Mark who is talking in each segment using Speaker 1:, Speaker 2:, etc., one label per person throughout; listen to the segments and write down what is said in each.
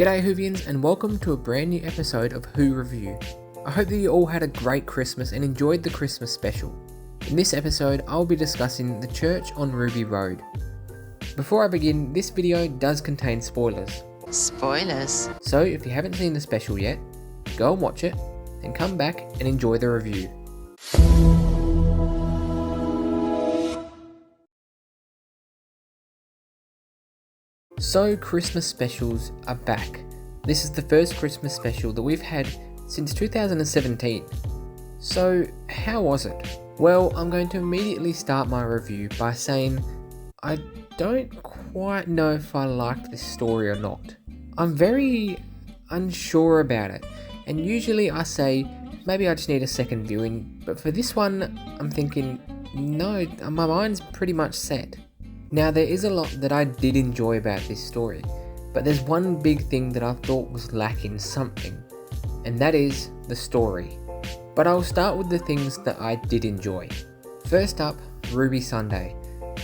Speaker 1: G'day Whovians, and welcome to a brand new episode of Who Review. I hope that you all had a great Christmas and enjoyed the Christmas special. In this episode, I'll be discussing The Church on Ruby Road. Before I begin, this video does contain spoilers.
Speaker 2: Spoilers?
Speaker 1: So if you haven't seen the special yet, go and watch it, and come back and enjoy the review. So Christmas specials are back. This is the first Christmas special that we've had since 2017. So how was it? Well, I'm going to immediately start my review by saying I don't quite know if I liked this story or not. I'm very unsure about it, and usually I say maybe I just need a second viewing, but for this one I'm thinking no, my mind's pretty much set. Now, there is a lot that I did enjoy about this story, but there's one big thing that I thought was lacking something, and that is the story. But I'll start with the things that I did enjoy. First up, Ruby Sunday.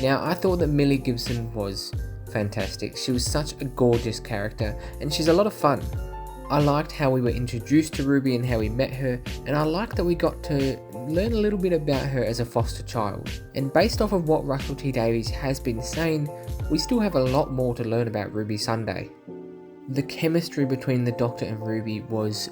Speaker 1: Now, I thought that Millie Gibson was fantastic. She was such a gorgeous character, and she's a lot of fun. I liked how we were introduced to Ruby and how we met her, and I liked that we got to learn a little bit about her as a foster child. And based off of what Russell T Davies has been saying, we still have a lot more to learn about Ruby Sunday. The chemistry between the Doctor and Ruby was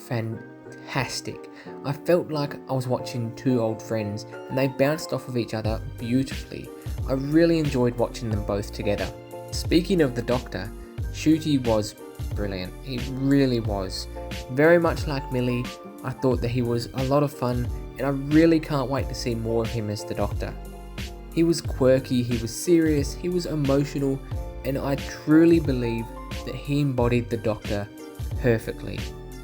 Speaker 1: fantastic. I felt like I was watching two old friends, and they bounced off of each other beautifully. I really enjoyed watching them both together. Speaking of the Doctor, Ncuti was brilliant. He really was. Very much like Millie, I thought that he was a lot of fun, and I really can't wait to see more of him as the Doctor. He was quirky, he was serious, he was emotional, and I truly believe that he embodied the Doctor perfectly.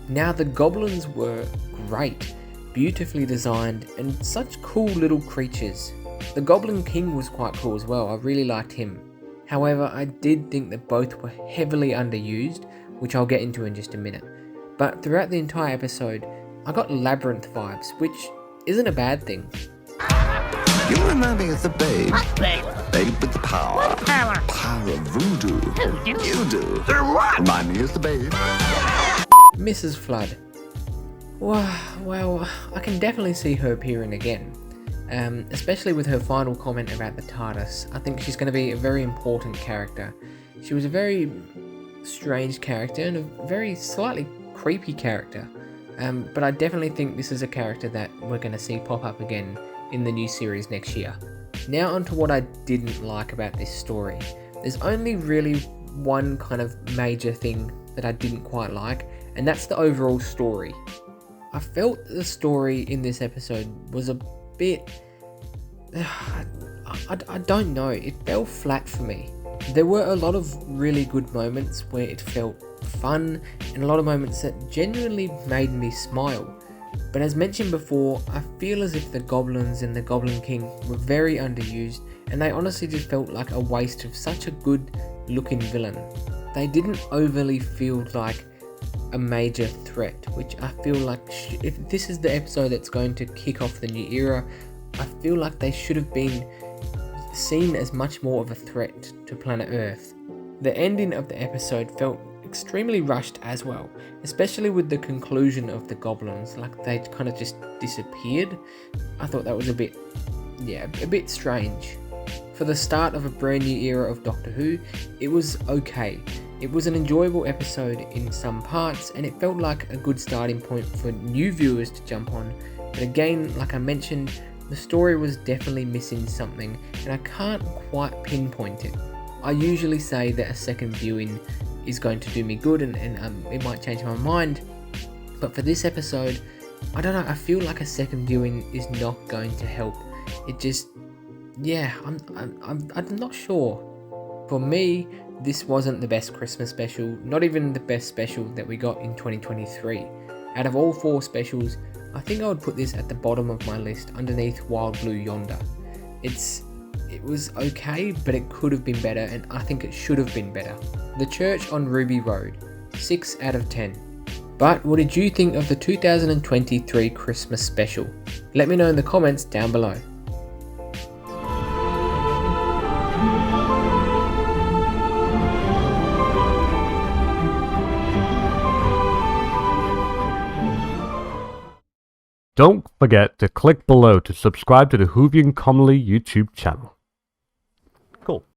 Speaker 1: Now, the goblins were great, beautifully designed, and such cool little creatures. The Goblin King was quite cool as well. I really liked him. However, I did think that both were heavily underused, which I'll get into in just a minute. But throughout the entire episode, I got Labyrinth vibes, which isn't a bad thing.
Speaker 3: You remind me of the babe.
Speaker 4: What babe?
Speaker 3: Babe with the power.
Speaker 4: What power?
Speaker 3: Power of voodoo.
Speaker 4: Who do?
Speaker 3: You do.
Speaker 4: For what?
Speaker 3: Remind me of the babe.
Speaker 1: Mrs. Flood. Well, I can definitely see her appearing again. Especially with her final comment about the TARDIS. I think she's going to be a very important character. She was a very strange character and a very slightly creepy character. But I definitely think this is a character that we're going to see pop up again in the new series next year. Now onto what I didn't like about this story. There's only really one kind of major thing that I didn't quite like, and that's the overall story. I felt that the story in this episode was a bit... I don't know, it fell flat for me. There were a lot of really good moments where it felt fun, and a lot of moments that genuinely made me smile. But as mentioned before, I feel as if the goblins and the Goblin King were very underused, and they honestly just felt like a waste of such a good looking villain. They didn't overly feel like a major threat, which I feel like if this is the episode that's going to kick off the new era, I feel like they should have been seen as much more of a threat to planet Earth. The ending of the episode felt extremely rushed as well, especially with the conclusion of the goblins, like they kind of just disappeared. I thought that was a bit strange. For the start of a brand new era of Doctor Who, it was okay. It was an enjoyable episode in some parts, and it felt like a good starting point for new viewers to jump on. But again, like I mentioned, the story was definitely missing something, and I can't quite pinpoint it. I usually say that a second viewing is going to do me good, and it might change my mind, but for this episode, I don't know, I feel like a second viewing is not going to help. It just, I'm not sure. For me, this wasn't the best Christmas special, not even the best special that we got in 2023. Out of all four specials, I think I would put this at the bottom of my list, underneath Wild Blue Yonder. It was okay, but it could have been better, and I think it should have been better. The Church on Ruby Road, 6 out of 10. But what did you think of the 2023 Christmas special? Let me know in the comments down below.
Speaker 2: Don't forget to click below to subscribe to the Whovian Commonly YouTube channel. Cool.